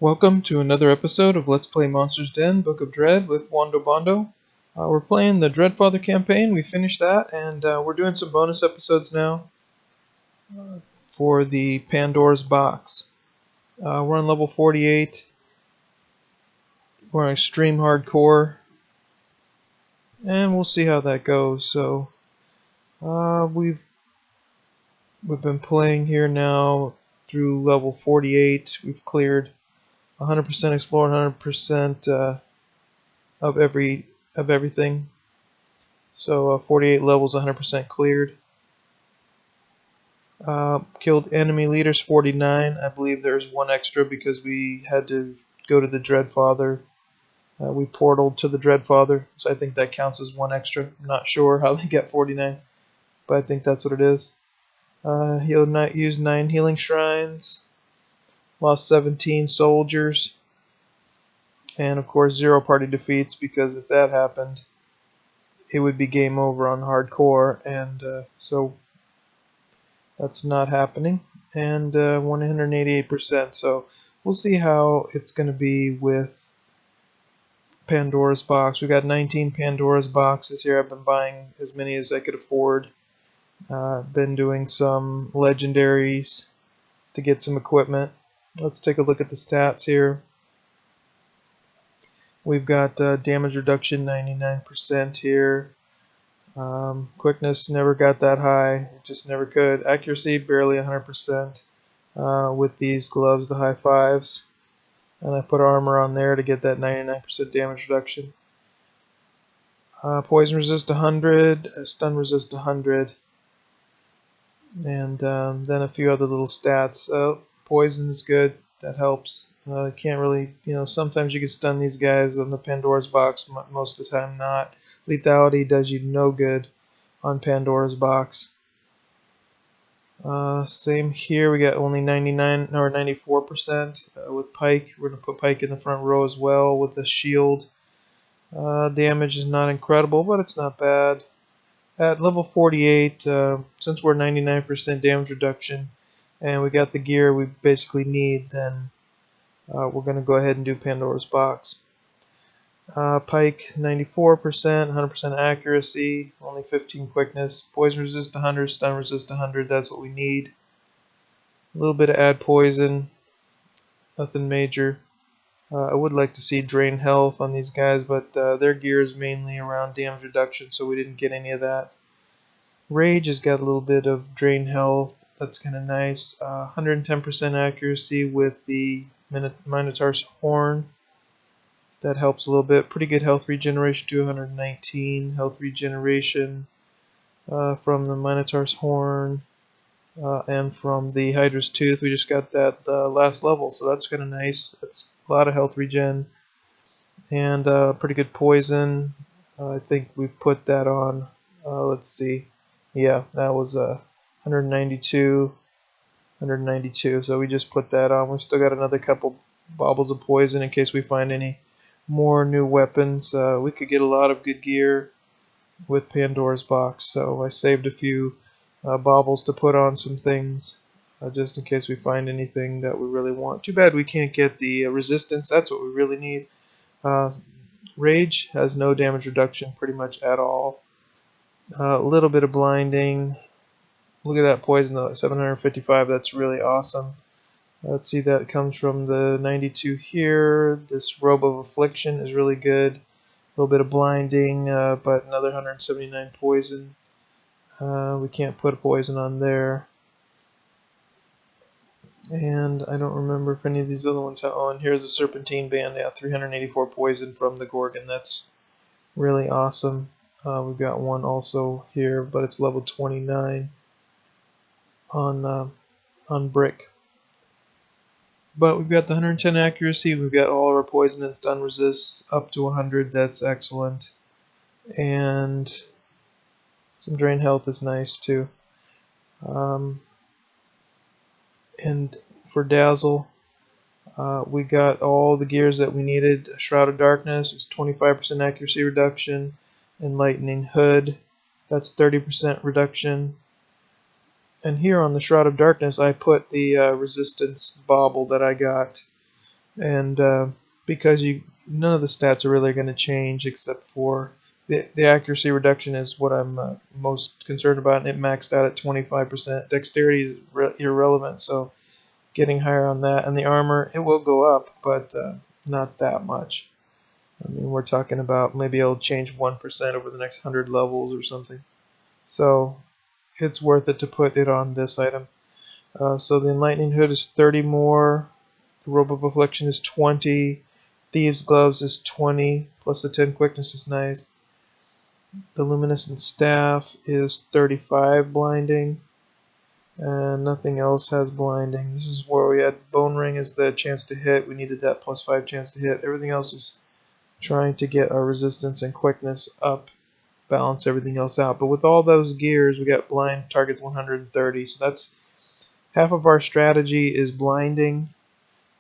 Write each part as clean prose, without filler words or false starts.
Welcome to another episode of Let's Play Monsters Den Book of Dread with Wando Bondo. We're playing the Dreadfather campaign. We finished that, and we're doing some bonus episodes now for the Pandora's box. We're on level 48. We're on extreme hardcore, and we'll see how that goes. So we've been playing here now through level 48. We've cleared 100% explore, 100% of everything. So 48 levels, 100% cleared. Killed enemy leaders 49. I believe there's one extra because we had to go to the Dreadfather. We portaled to the Dreadfather, so I think that counts as one extra. I'm not sure how they get 49, but I think that's what it is. He'll not use 9 healing shrines. Lost 17 soldiers. And of course 0 party defeats, because if that happened, it would be game over on hardcore, and so that's not happening. And 188%, so we'll see how it's going to be with Pandora's box. We got 19 Pandora's boxes here. I've been buying as many as I could afford. Been doing some legendaries to get some equipment. Let's take a look at the stats here. We've got damage reduction 99% here. Quickness never got that high, just never could. Accuracy barely 100% with these gloves, the high fives. And I put armor on there to get that 99% damage reduction. Poison resist 100, stun resist 100. And then a few other little stats. Poison is good, that helps. Can't really, sometimes you can stun these guys on the Pandora's box, most of the time not. Lethality does you no good on Pandora's box. Same here, we got only 99 or 94% with Pike. We're going to put Pike in the front row as well with the shield. Damage is not incredible, but it's not bad. At level 48, since we're 99% damage reduction and we got the gear we basically need, then we're going to go ahead and do Pandora's box. Pike 94%, 100% accuracy, only 15 quickness, poison resist 100, stun resist 100, that's what we need. A little bit of add poison, nothing major. I would like to see drain health on these guys, but their gear is mainly around damage reduction, so we didn't get any of that. Rage has got a little bit of drain health, that's kind of nice. 110% accuracy with the Minotaur's horn. That helps a little bit. Pretty good health regeneration, 219 health regeneration from the Minotaur's horn and from the Hydra's tooth. We just got that last level, so that's kind of nice. That's a lot of health regen and pretty good poison. I think we put that on. Let's see. Yeah, that was 192. So we just put that on. We still got another couple baubles of poison in case we find any more new weapons. We could get a lot of good gear with Pandora's box, so I saved a few baubles to put on some things just in case we find anything that we really want. Too bad we can't get the resistance. That's what we really need. Rage has no damage reduction pretty much at all. A little bit of blinding. Look at that poison though, 755. That's really awesome. Let's see, that comes from the 92 here. This Robe of Affliction is really good. A little bit of blinding, but another 179 poison. We can't put a poison on there. And I don't remember if any of these other ones have. Oh, and here's a Serpentine Band. Yeah, 384 poison from the Gorgon. That's really awesome. We've got one also here, but it's level 29 on Brick. But we've got the 110 accuracy, we've got all of our poison and stun resists up to 100, that's excellent. And some drain health is nice too. And for Dazzle, we got all the gears that we needed. Shroud of Darkness is 25% accuracy reduction. Enlightening Hood, that's 30% reduction. And here on the Shroud of Darkness, I put the resistance bauble that I got and because none of the stats are really going to change except for the accuracy reduction is what I'm most concerned about, and it maxed out at 25%. Dexterity is irrelevant, so getting higher on that, and the armor, it will go up, but not that much. I mean, we're talking about maybe it'll change 1% over the next 100 levels or something. So it's worth it to put it on this item. So the Enlightening Hood is 30 more. The Robe of Affliction is 20. Thieves' Gloves is 20, plus the 10 quickness is nice. The Luminescent Staff is 35 blinding. And nothing else has blinding. This is where we had Bone Ring as the chance to hit. We needed that plus 5 chance to hit. Everything else is trying to get our resistance and quickness up, balance everything else out. But with all those gears, we got blind targets 130. So that's half of our strategy is blinding.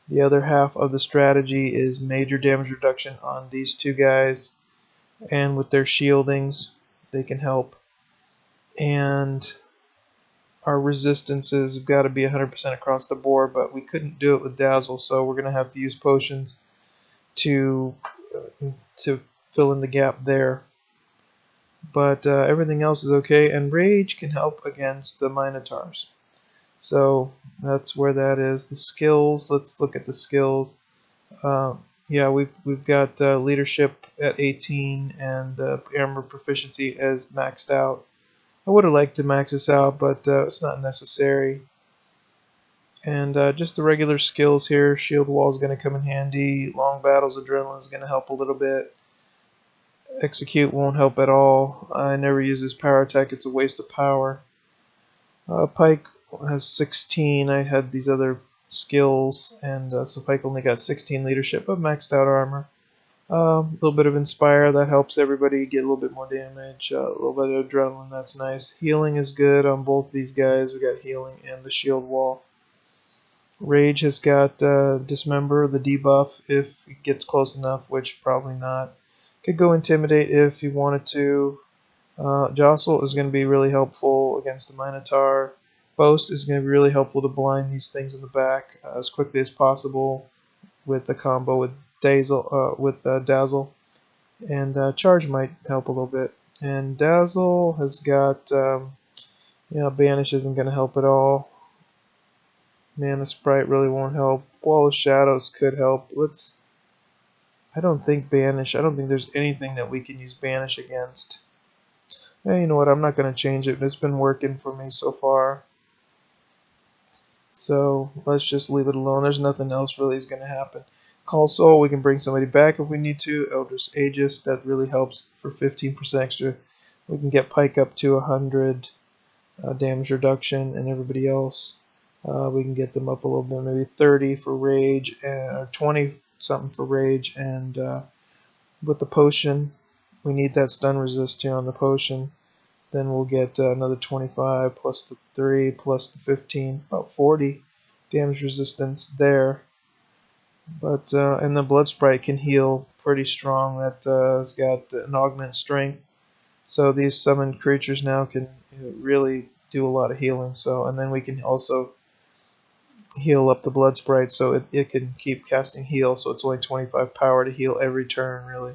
The other half of the strategy is major damage reduction on these two guys, and with their shieldings, they can help. And our resistances have got to be 100% across the board, but we couldn't do it with Dazzle, so we're going to have to use potions to fill in the gap there. But everything else is okay, and Rage can help against the Minotaurs. So that's where that is. The skills, let's look at the skills. Yeah, we've got leadership at 18 and armor proficiency as maxed out. I would have liked to max this out, but it's not necessary. And just the regular skills here. Shield Wall is going to come in handy. Long Battles, Adrenaline is going to help a little bit. Execute won't help at all. I never use this power attack. It's a waste of power. Pike has 16. I had these other skills, and so Pike only got 16 leadership, but maxed out armor. A little bit of Inspire, that helps everybody get a little bit more damage. A little bit of Adrenaline, that's nice. Healing is good on both these guys. We got Healing and the Shield Wall. Rage has got Dismember, the debuff, if it gets close enough, which probably not. Could go Intimidate if you wanted to. Jostle is going to be really helpful against the Minotaur. Boast is going to be really helpful to blind these things in the back as quickly as possible with the combo with Dazzle. And Charge might help a little bit. And Dazzle has got, Banish isn't going to help at all. Mana Sprite really won't help. Wall of Shadows could help. I don't think there's anything that we can use Banish against. You know what, I'm not going to change it. It's been working for me so far. So let's just leave it alone. There's nothing else really is going to happen. Call Soul, we can bring somebody back if we need to. Eldritch Aegis, that really helps for 15% extra. We can get Pike up to 100 damage reduction, and everybody else, we can get them up a little bit, maybe 30 for Rage, or 20 something for Rage, and with the potion, we need that stun resist here on the potion. Then we'll get another 25 plus the 3 plus the 15, about 40 damage resistance there. But and the Blood Sprite can heal pretty strong. That has got an augment strength, so these summoned creatures now can really do a lot of healing. So, and then we can also heal up the Blood Sprite, so it can keep casting heal. So it's only 25 power to heal every turn, really.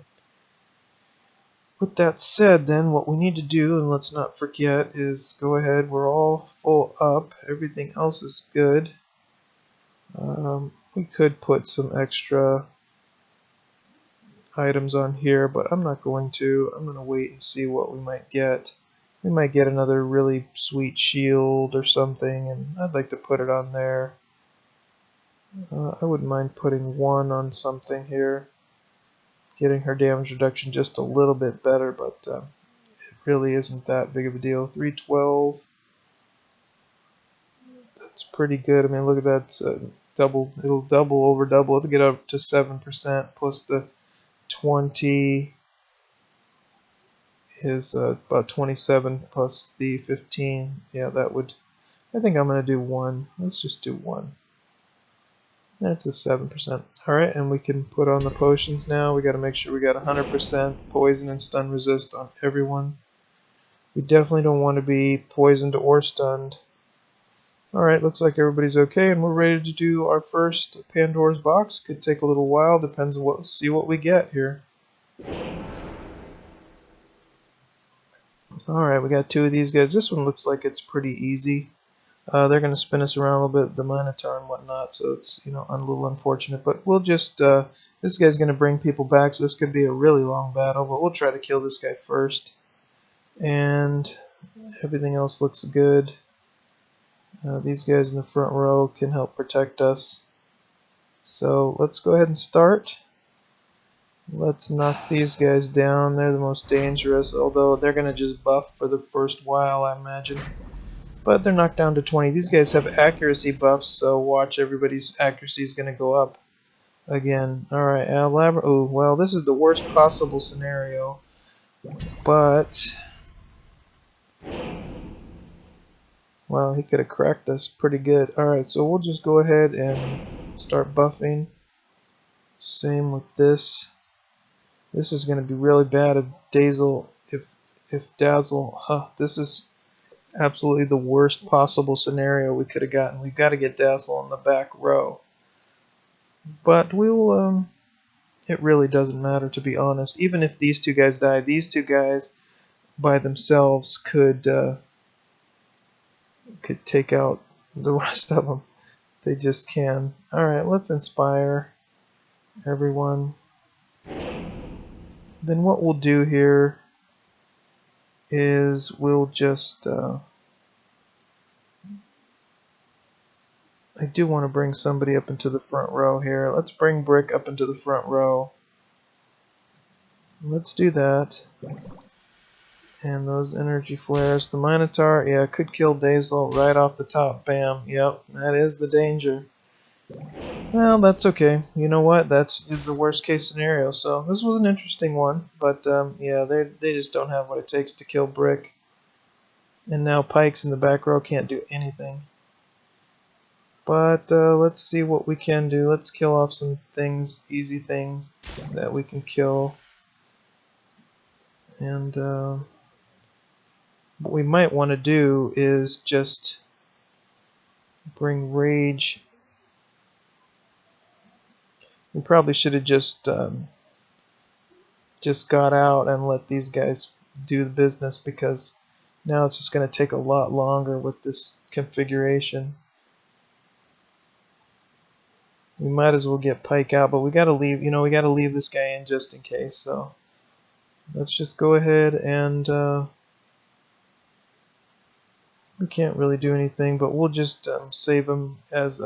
With that said, then, what we need to do, and let's not forget, is go ahead. We're all full up. Everything else is good. We could put some extra items on here, but I'm not going to. I'm going to wait and see what we might get. We might get another really sweet shield or something, and I'd like to put it on there. I wouldn't mind putting 1 on something here. Getting her damage reduction just a little bit better, but it really isn't that big of a deal. 312. That's pretty good. I mean, look at that. Double. It'll double over double. It'll get up to 7% plus the 20 is about 27 plus the 15. Yeah, that would. I think I'm going to do 1. Let's just do 1. That's a 7%. Alright, and we can put on the potions now. We got to make sure we got 100% poison and stun resist on everyone. We definitely don't want to be poisoned or stunned. Alright, looks like everybody's okay, and we're ready to do our first Pandora's box. Could take a little while, depends on let's see what we get here. Alright, we got two of these guys. This one looks like it's pretty easy. They're going to spin us around a little bit, the Minotaur and whatnot, so it's, you know, a little unfortunate. But we'll just, this guy's going to bring people back, so this could be a really long battle, but we'll try to kill this guy first. And everything else looks good. These guys in the front row can help protect us. So let's go ahead and start. Let's knock these guys down. They're the most dangerous, although they're going to just buff for the first while, I imagine. But they're knocked down to 20. These guys have accuracy buffs, so watch, everybody's accuracy is going to go up again. Alright, oh, well, this is the worst possible scenario. But, well, he could have cracked us pretty good. Alright, so we'll just go ahead and start buffing. Same with this. This is going to be really bad if Dazzle, this is absolutely the worst possible scenario we could have gotten. We've got to get Dazzle in the back row. But we'll, it really doesn't matter, to be honest. Even if these two guys die, these two guys by themselves could take out the rest of them. They just can. Alright, let's inspire everyone. Then what we'll do here is we'll just I do want to bring somebody up into the front row here. Let's bring Brick up into the front row. Let's do that. And those energy flares. The Minotaur, yeah, could kill Dazzle right off the top. Bam. Yep, that is the danger. Well, that's okay. You know what? That's the worst case scenario. So this was an interesting one. But yeah, they just don't have what it takes to kill Brick. And now Pikes in the back row can't do anything. But let's see what we can do. Let's kill off some things, easy things that we can kill. And what we might want to do is just bring Rage. We probably should have just got out and let these guys do the business, because now it's just going to take a lot longer with this configuration. We might as well get Pike out, but we got to leave. You know, we got to leave this guy in just in case. So let's just go ahead and we can't really do anything, but we'll just save him as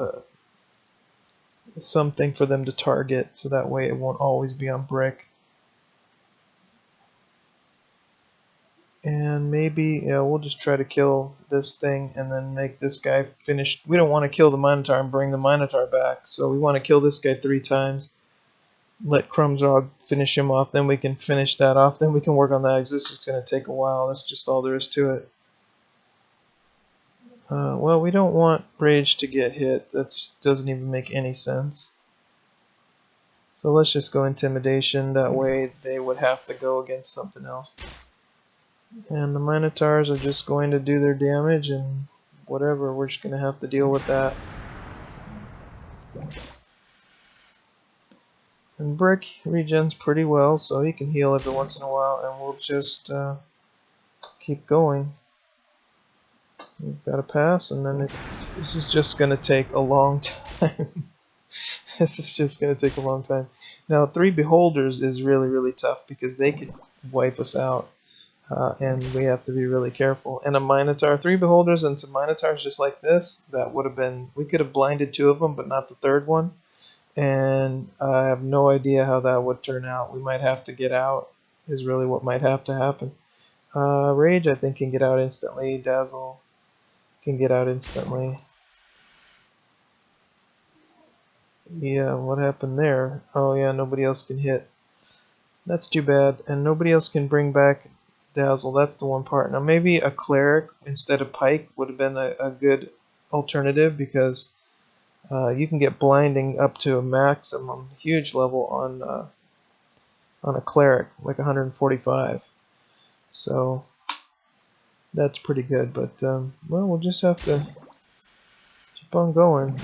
something for them to target, so that way it won't always be on Brick. And maybe, yeah, we'll just try to kill this thing and then make this guy finish. We don't want to kill the Minotaur and bring the Minotaur back, so we want to kill this guy 3 times. Let Crumbzog finish him off, then we can finish that off. Then we can work on that, because this is going to take a while. That's just all there is to it. Well, we don't want Rage to get hit. That doesn't even make any sense. So let's just go Intimidation. That way they would have to go against something else. And the Minotaurs are just going to do their damage, and whatever, we're just going to have to deal with that. And Brick regens pretty well, so he can heal every once in a while, and we'll just keep going. We've got to pass, and then this is just going to take a long time. This is just going to take a long time. Now, 3 Beholders is really, really tough, because they could wipe us out. And we have to be really careful. And a Minotaur, 3 Beholders and some Minotaurs just like this, that would have been, we could have blinded 2 of them, but not the 3rd one. And I have no idea how that would turn out. We might have to get out, is really what might have to happen. Rage, I think, can get out instantly. Dazzle can get out instantly. Yeah, what happened there? Oh yeah, nobody else can hit. That's too bad. And nobody else can bring back Dazzle. That's the one part. Now maybe a Cleric instead of Pike would have been a good alternative, because you can get blinding up to a maximum huge level on a Cleric, like 145. So that's pretty good. But well, we'll just have to keep on going.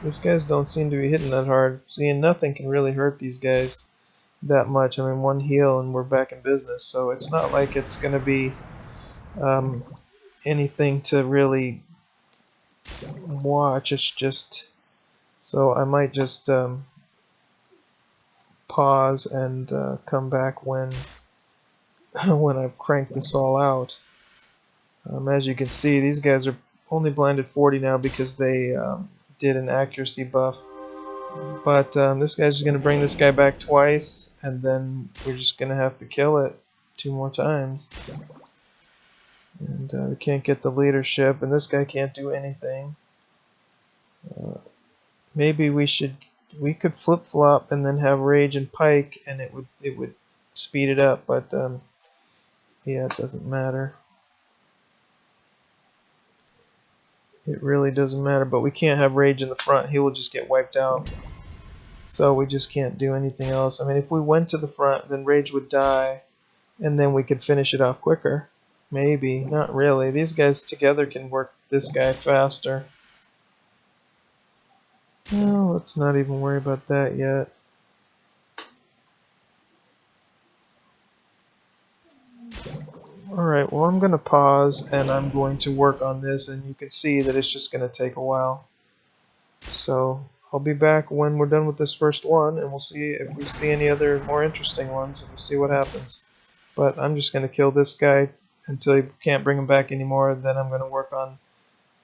These guys don't seem to be hitting that hard. Seeing nothing can really hurt these guys that much. I mean, one heal and we're back in business. So it's not like it's going to be anything to really watch. It's just... So I might just pause and come back when when I've cranked this all out. As you can see, these guys are only blinded 40 now because they did an accuracy buff. But this guy's just going to bring this guy back twice, and then we're just going to have to kill it 2 more times. And we can't get the leadership, and this guy can't do anything. Maybe we could flip-flop and then have Rage and Pike, and it would speed it up, but yeah, it doesn't matter. It really doesn't matter, but we can't have Rage in the front. He will just get wiped out. So we just can't do anything else. I mean, if we went to the front, then Rage would die, and then we could finish it off quicker. Maybe. Not really. These guys together can work this guy faster. Well, let's not even worry about that yet. Alright, well, I'm going to pause, and I'm going to work on this, and you can see that it's just going to take a while. So I'll be back when we're done with this first one, and we'll see if we see any other more interesting ones, and we'll see what happens. But I'm just going to kill this guy until you can't bring him back anymore. Then I'm going to work on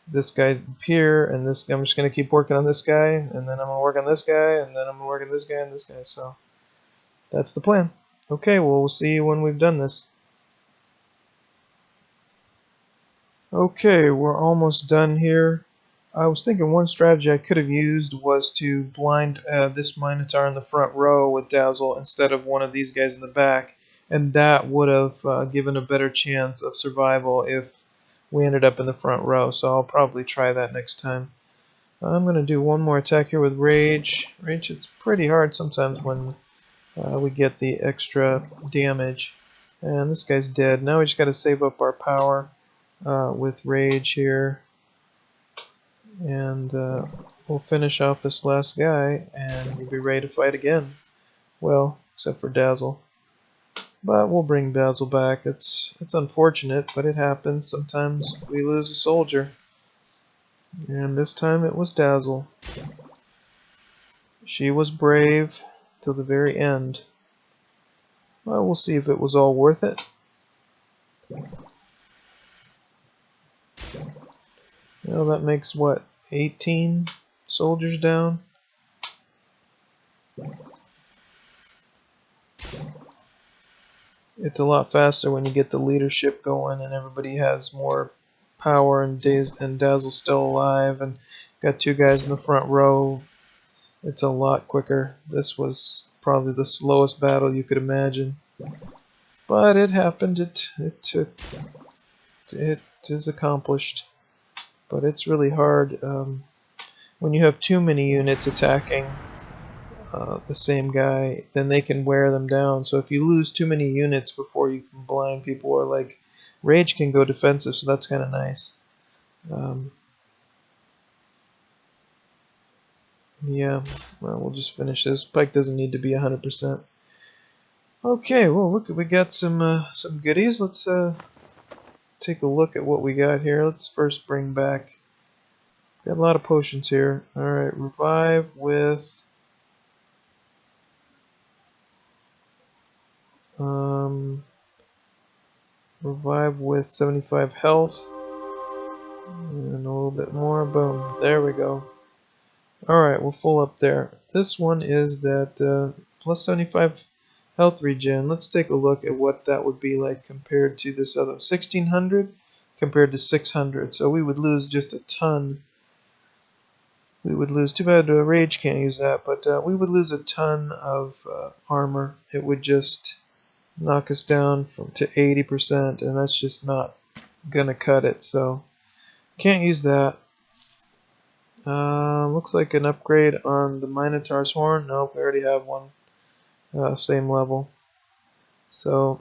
this guy here, and this guy. I'm just going to keep working on this guy, and then I'm going to work on this guy, and then I'm going to work on this guy and this guy. So that's the plan. Okay, well, we'll see you when we've done this. Okay, we're almost done here. I was thinking one strategy I could have used was to blind this Minotaur in the front row with Dazzle instead of one of these guys in the back, and that would have given a better chance of survival if we ended up in the front row, so I'll probably try that next time. I'm going to do one more attack here with Rage. Rage, it's pretty hard sometimes when we get the extra damage. And this guy's dead. Now we just got to save up our power with Rage here. And we'll finish off this last guy, and we'll be ready to fight again. Well, except for Dazzle. But we'll bring Dazzle back. It's unfortunate, but it happens. Sometimes we lose a soldier. And this time it was Dazzle. She was brave till the very end. Well, we'll see if it was all worth it. Well, that makes what, 18 soldiers down? It's a lot faster when you get the leadership going and everybody has more power, and Dazzle's still alive and got 2 guys in the front row. It's a lot quicker. This was probably the slowest battle you could imagine. But it happened. It is accomplished. But it's really hard when you have too many units attacking the same guy, then they can wear them down. So if you lose too many units before you can blind people, or like Rage can go defensive, so that's kind of nice. Yeah, well, we'll just finish this. Pike doesn't need to be 100%. Okay, well, look, we got some goodies. Let's take a look at what we got here. Let's first bring back... Got a lot of potions here. Alright, revive with... revive with 75 health. And a little bit more. Boom. There we go. Alright, we're full up there. This one is that plus 75 health regen. Let's take a look at what that would be like compared to this other 1600 compared to 600. So we would lose just a ton. We would lose, too bad Rage can't use that, but we would lose a ton of armor. It would just knock us down to 80%, and that's just not gonna cut it, so can't use that. Looks like an upgrade on the Minotaur's horn. Nope, we already have one. Same level. So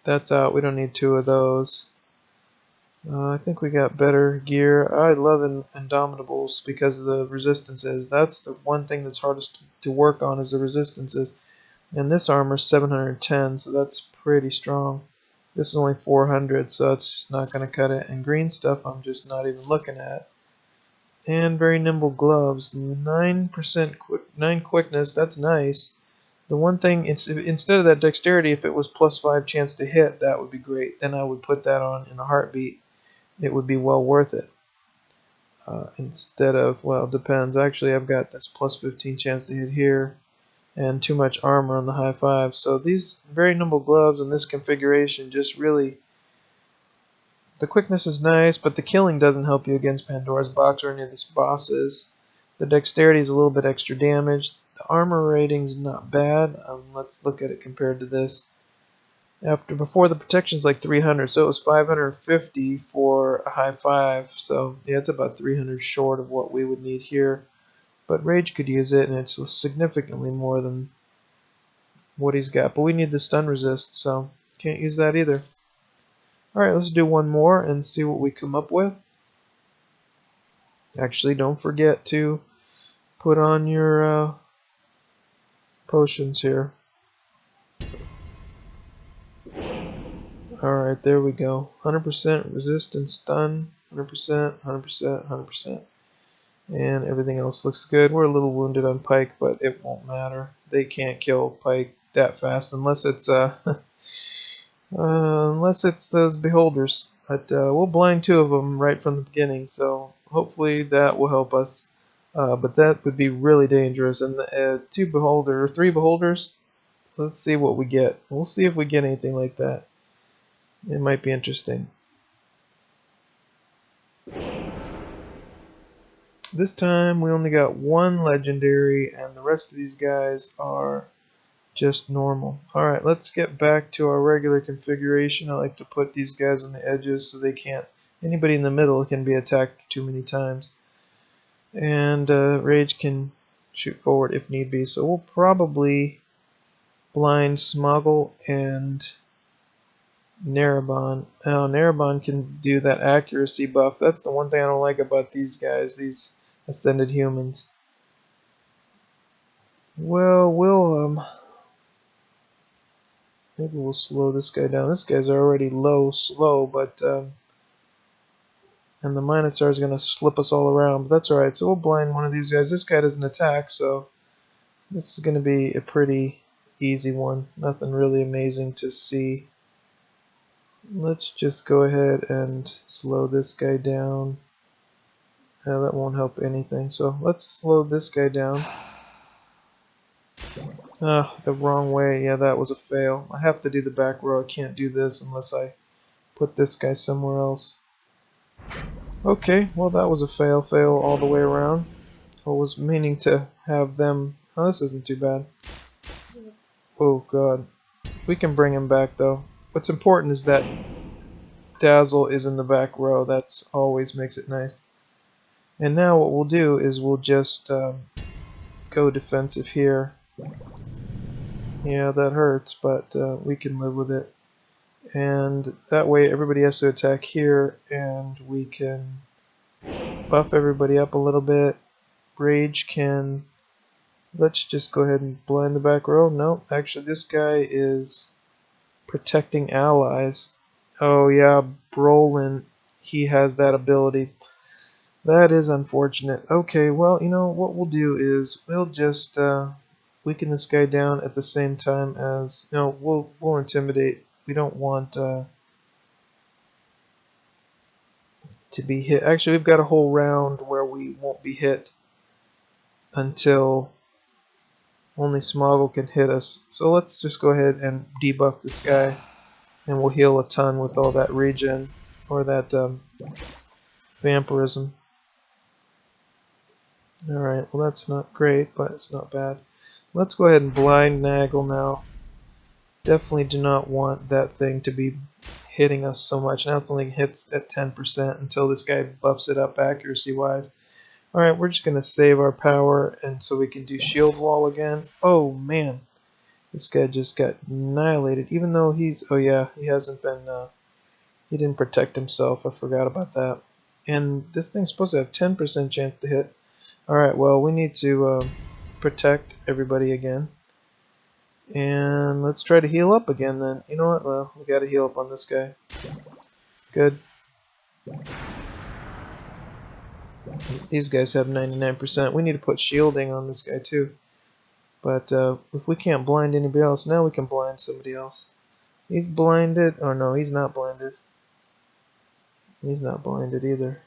that's out. We don't need 2 of those. I think we got better gear. I love Indomitables because of the resistances. That's the one thing that's hardest to work on is the resistances. And this armor's 710, so that's pretty strong. This is only 400, so it's just not going to cut it. And green stuff I'm just not even looking at. And very nimble gloves. 9% quick, 9 quickness, that's nice. The one thing, instead of that dexterity, if it was +5 chance to hit, that would be great. Then I would put that on in a heartbeat. It would be well worth it. Instead of, well, it depends. Actually, I've got this +15 chance to hit here and too much armor on the high 5. So these very nimble gloves in this configuration just really, the quickness is nice, but the killing doesn't help you against Pandora's box or any of the bosses. The dexterity is a little bit extra damage. The armor rating's not bad. Let's look at it compared to this. Before the protection's like 300, so it was 550 for a high 5. So yeah, it's about 300 short of what we would need here. But Rage could use it, and it's significantly more than what he's got. But we need the stun resist, so can't use that either. Alright, let's do one more and see what we come up with. Actually, don't forget to put on your potions here. Alright, there we go. 100% resistance stun, 100%, 100%, 100%. And everything else looks good. We're a little wounded on Pike, but it won't matter. They can't kill Pike that fast unless it's unless it's those beholders. But we'll blind 2 of them right from the beginning, so hopefully that will help us. But that would be really dangerous. And 3 beholders. Let's see what we get. We'll see if we get anything like that. It might be interesting. This time we only got 1 legendary, and the rest of these guys are just normal. Alright, let's get back to our regular configuration. I like to put these guys on the edges so they can't, anybody in the middle can be attacked too many times. And Rage can shoot forward if need be. So we'll probably blind Smoggle and Narabon. Now, Narabon can do that accuracy buff. That's the one thing I don't like about these guys, these ascended humans. Well, maybe we'll slow this guy down. This guy's already slow, but and the Minotaur is going to slip us all around, but that's alright. So we'll blind one of these guys. This guy doesn't attack, so this is going to be a pretty easy one. Nothing really amazing to see. Let's just go ahead and slow this guy down. That won't help anything, so let's slow this guy down. The wrong way. Yeah, that was a fail. I have to do the back row. I can't do this unless I put this guy somewhere else. Okay, well that was a fail all the way around. I was meaning to have them... Oh, this isn't too bad. Oh god. We can bring him back though. What's important is that Dazzle is in the back row. That's always makes it nice. And now what we'll do is we'll just go defensive here. Yeah, that hurts, but we can live with it. And that way everybody has to attack here, and we can buff everybody up a little bit. Rage can... Let's just go ahead and blind the back row. No, actually this guy is protecting allies. Oh yeah, Brolin, he has that ability. That is unfortunate. Okay, well, you know, what we'll do is we'll just weaken this guy down at the same time as, you know, we'll intimidate. We don't want to be hit. Actually, we've got a whole round where we won't be hit until only Smoggle can hit us. So let's just go ahead and debuff this guy, and we'll heal a ton with all that regen, or that vampirism. Alright, well that's not great, but it's not bad. Let's go ahead and blind Naggle now. Definitely do not want that thing to be hitting us so much. Now it's only hits at 10% until this guy buffs it up accuracy-wise. Alright, we're just going to save our power and so we can do shield wall again. Oh man, this guy just got annihilated, even though he's... Oh yeah, he hasn't been He didn't protect himself. I forgot about that. And this thing's supposed to have 10% chance to hit. Alright, well, we need to protect everybody again. And let's try to heal up again then. You know what? Well, we gotta heal up on this guy. Good. These guys have 99%. We need to put shielding on this guy too. But if we can't blind anybody else, now we can blind somebody else. He's blinded. Oh no, he's not blinded. He's not blinded either.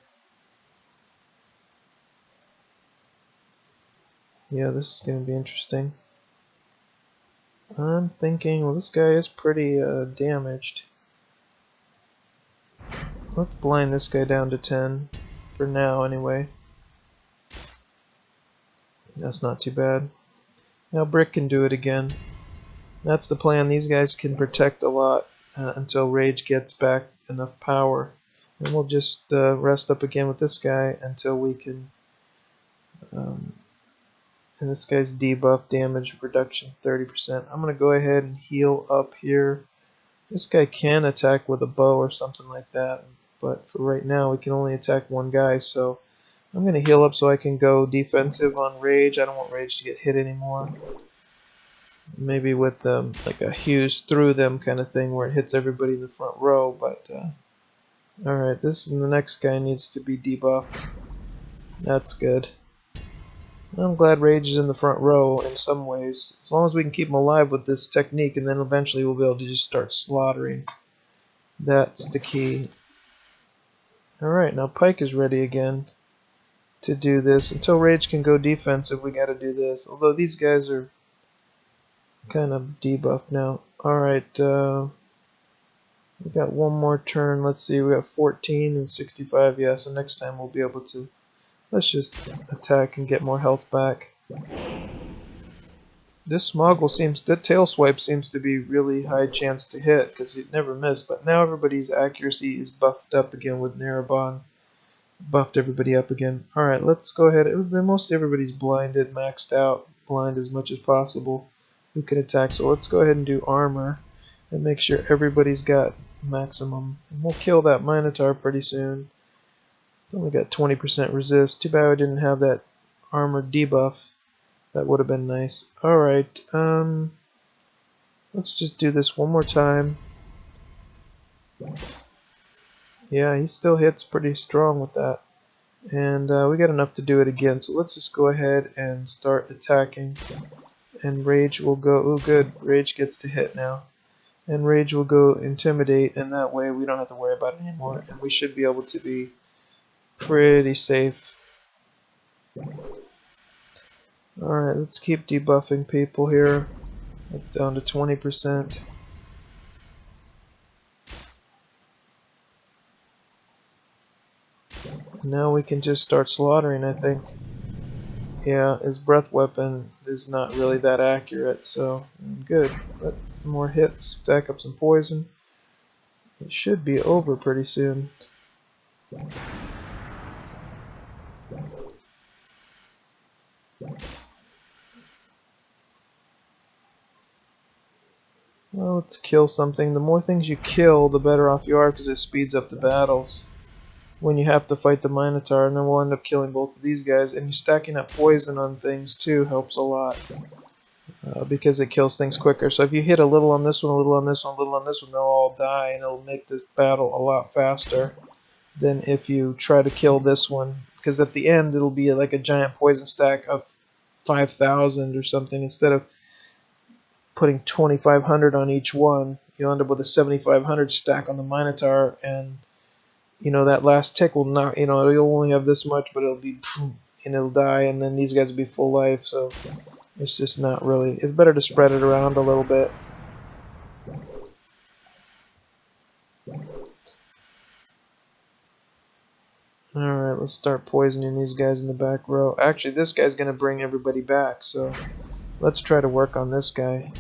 Yeah, this is going to be interesting. I'm thinking, well, this guy is pretty damaged. Let's blind this guy down to 10 for now anyway. That's not too bad. Now Brick can do it again. That's the plan. These guys can protect a lot until Rage gets back enough power. And we'll just rest up again with this guy until we can... and this guy's debuff damage reduction 30%. I'm going to go ahead and heal up here. This guy can attack with a bow or something like that, but for right now we can only attack one guy, so I'm going to heal up so I can go defensive on Rage. I don't want Rage to get hit anymore. Maybe with like a Hughes through them kind of thing where it hits everybody in the front row, but alright, this and the next guy needs to be debuffed. That's good. I'm glad Rage is in the front row in some ways. As long as we can keep him alive with this technique, and then eventually we'll be able to just start slaughtering. That's the key. Alright, now Pike is ready again to do this. Until Rage can go defensive, we gotta do this. Although these guys are kind of debuffed now. Alright, we got one more turn. Let's see, we got 14 and 65. Yeah, so next time we'll be able to... Let's just attack and get more health back. This Smoggle seems, the tail swipe seems to be really high chance to hit because it never missed, but now everybody's accuracy is buffed up again with Narabon. Buffed everybody up again. Alright, let's go ahead. Most everybody's blinded, maxed out, blind as much as possible who can attack. So let's go ahead and do armor and make sure everybody's got maximum. And we'll kill that Minotaur pretty soon. Only got 20% resist. Too bad I didn't have that armor debuff. That would have been nice. Alright, let's just do this one more time. Yeah, he still hits pretty strong with that. And we got enough to do it again. So let's just go ahead and start attacking. And Rage will go... Oh good, Rage gets to hit now. And Rage will go Intimidate, and that way we don't have to worry about it anymore. And we should be able to be pretty safe. Alright, let's keep debuffing people here. That's down to 20%. Now we can just start slaughtering, I think. Yeah, his breath weapon is not really that accurate, so good. Let's some more hits, stack up some poison. It should be over pretty soon. Well, let's kill something. The more things you kill, the better off you are because it speeds up the battles when you have to fight the Minotaur, and then we'll end up killing both of these guys. And you stacking up poison on things too helps a lot because it kills things quicker. So if you hit a little on this one, a little on this one, a little on this one, they'll all die, and it'll make this battle a lot faster than if you try to kill this one. Because at the end, it'll be like a giant poison stack of 5,000 or something instead of putting 2,500 on each one. You'll end up with a 7,500 stack on the Minotaur, and you know that last tick will not, you know, you'll only have this much, but it'll be, and it'll die, and then these guys will be full life. So it's just not really. It's better to spread it around a little bit. Alright, let's start poisoning these guys in the back row. Actually, this guy's going to bring everybody back, so let's try to work on this guy.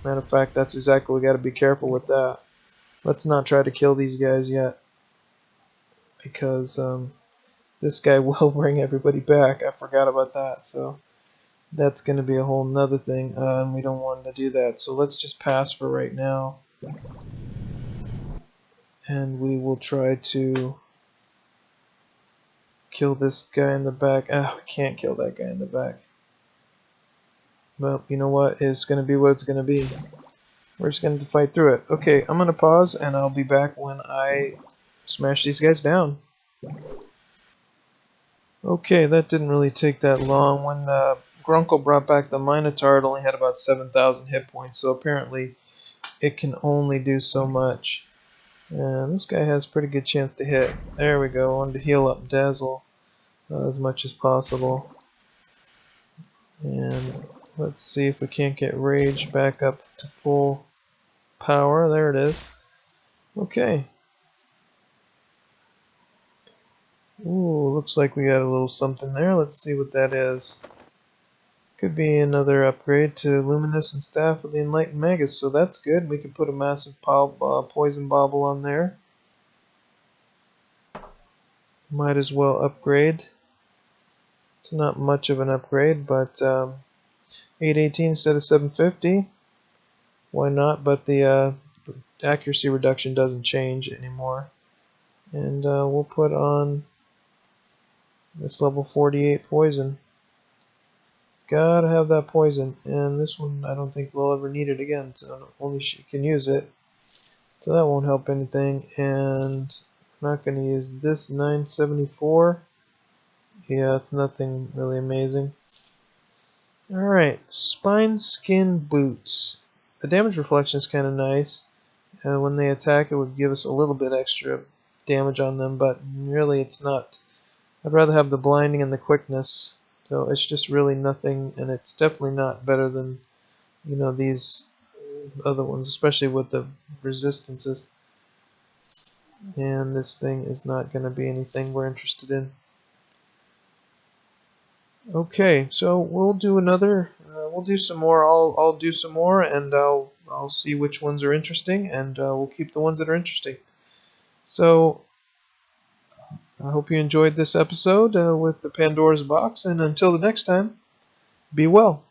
Matter of fact, that's exactly what we got to be careful with that. Let's not try to kill these guys yet, because this guy will bring everybody back. I forgot about that, so that's going to be a whole nother thing, and we don't want to do that. So let's just pass for right now. And we will try to kill this guy in the back. Ah, we can't kill that guy in the back. Well, you know what? It's going to be what it's going to be. We're just going to fight through it. Okay, I'm going to pause, and I'll be back when I smash these guys down. Okay, that didn't really take that long. When Grunkle brought back the Minotaur, it only had about 7,000 hit points, so apparently it can only do so much. And this guy has a pretty good chance to hit. There we go. I wanted to heal up Dazzle as much as possible. And let's see if we can't get Rage back up to full power. There it is. Okay. Ooh, looks like we got a little something there. Let's see what that is. Could be another upgrade to Luminescent Staff of the Enlightened Magus, so that's good. We could put a massive poison bauble on there. Might as well upgrade. It's not much of an upgrade, but 818 instead of 750. Why not? But the accuracy reduction doesn't change anymore. And we'll put on this level 48 poison. Gotta have that poison. And this one I don't think we'll ever need it again, so only she can use it. So that won't help anything. And I'm not going to use this 974. Yeah, it's nothing really amazing. Alright, Spine Skin Boots. The damage reflection is kind of nice. When they attack, it would give us a little bit extra damage on them, but really it's not. I'd rather have the blinding and the quickness. So it's just really nothing, and it's definitely not better than, you know, these other ones, especially with the resistances. And this thing is not going to be anything we're interested in. Okay, so we'll do another. We'll do some more. I'll do some more, and I'll see which ones are interesting, and we'll keep the ones that are interesting. So I hope you enjoyed this episode with the Pandora's box, and until the next time, be well.